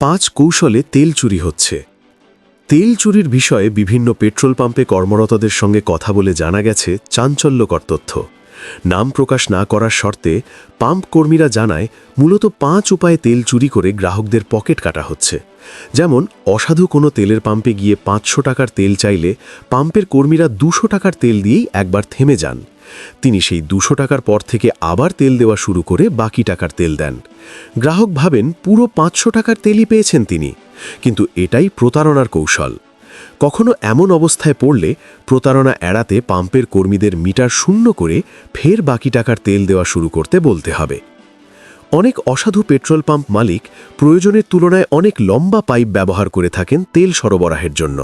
5 কৌশলে তেল চুরি হচ্ছে। তেল চুরির বিষয়ে বিভিন্ন পেট্রোল পাম্পে কর্মরতদের সঙ্গে কথা বলে জানা গেছে চাঞ্চল্যকর তথ্য। নাম প্রকাশ না করার শর্তে পাম্প কর্মীরা জানায় মূলত 5 উপায়ে তেল চুরি করে গ্রাহকদের পকেট কাটা হচ্ছে। যেমন অসাধু কোনো তেলের পাম্পে গিয়ে 500 টাকার তেল চাইলে পাম্পের কর্মীরা 200 টাকার তেল দিয়েই একবার থেমে যান। তিনি সেই 200 টাকার পর থেকে আবার তেল দেওয়া শুরু করে বাকি টাকার তেল দেন। গ্রাহক ভাবেন পুরো 500 টাকার তেলই পেয়েছেন তিনি, কিন্তু এটাই প্রতারণার কৌশল। কখনো এমন অবস্থায় পড়লে প্রতারণা এড়াতে পাম্পের কর্মীদের মিটার শূন্য করে ফের বাকি টাকার তেল দেওয়া শুরু করতে বলতে হবে। অনেক অসাধু পেট্রোল পাম্প মালিক প্রয়োজনের তুলনায় অনেক লম্বা পাইপ ব্যবহার করে থাকেন তেল সরবরাহের জন্য।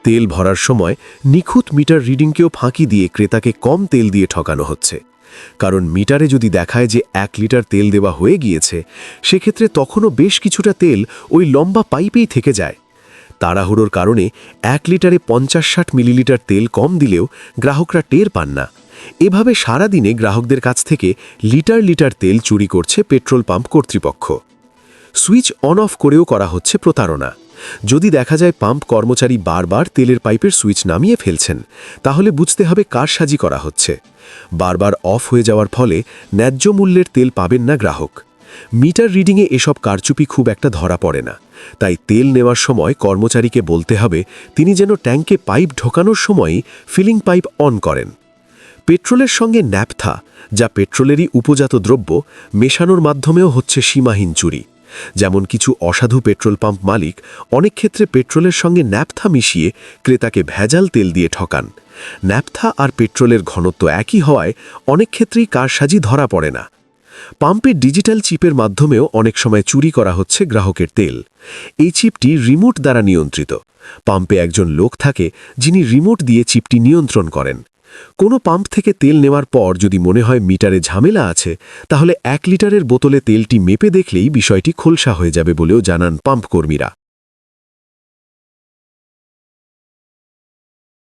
তেল ভরার সময় নিখুঁত মিটার রিডিংকেও ফাঁকি দিয়ে ক্রেতাকে কম তেল দিয়ে ঠকানো হচ্ছে। কারণ মিটারে যদি দেখায় যে 1 লিটার তেল দেওয়া হয়ে গিয়েছে, সেক্ষেত্রে তখনও বেশ কিছুটা তেল ওই লম্বা পাইপেই থেকে যায়। তাড়াহুড়োর কারণে 1 লিটারে 50-60 মিলিলিটার তেল কম দিলেও গ্রাহকরা টের পান না। এভাবে সারাদিনে গ্রাহকদের কাছ থেকে লিটার লিটার তেল চুরি করছে পেট্রোল পাম্প কর্তৃপক্ষ। সুইচ অন অফ করেও করা হচ্ছে প্রতারণা। যদি দেখা যায় পাম্প কর্মচারী বারবার তেলের পাইপের সুইচ নামিয়ে ফেলছেন, তাহলে বুঝতে হবে কারসাজি করা হচ্ছে। বারবার অফ হয়ে যাওয়ার ফলে ন্যায্য মূল্যের তেল পাবেন না গ্রাহক। মিটার রিডিংয়ে এসব কারচুপি খুব একটা ধরা পড়ে না, তাই তেল নেওয়ার সময় কর্মচারীকে বলতে হবে তিনি যেন ট্যাঙ্কে পাইপ ঢোকানোর সময়ই ফিলিং পাইপ অন করেন। পেট্রোলের সঙ্গে ন্যাপথা, যা পেট্রোলেরই উপজাত দ্রব্য, মেশানোর মাধ্যমেও হচ্ছে সীমাহীন চুরি। যেমন কিছু অসাধু পেট্রোল পাম্প মালিক অনেক ক্ষেত্রে পেট্রোলের সঙ্গে ন্যাপথা মিশিয়ে ক্রেতাকে ভেজাল তেল দিয়ে ঠকান। ন্যাপথা আর পেট্রোলের ঘনত্ব একই হওয়ায় অনেক ক্ষেত্রেই কারসাজি ধরা পড়ে না। পাম্পের ডিজিটাল চিপের মাধ্যমেও অনেক সময় চুরি করা হচ্ছে গ্রাহকের তেল। এই চিপটি রিমোট দ্বারা নিয়ন্ত্রিত। পাম্পে একজন লোক থাকে যিনি রিমোট দিয়ে চিপটি নিয়ন্ত্রণ করেন। কোনো পাম্প থেকে তেল নেওয়ার পর যদি মনে হয় মিটারে ঝামেলা আছে, তাহলে 1 লিটারের বোতলে তেলটি মেপে দেখলেই বিষয়টি খোলসা হয়ে যাবে বলেও জানান পাম্প কর্মীরা।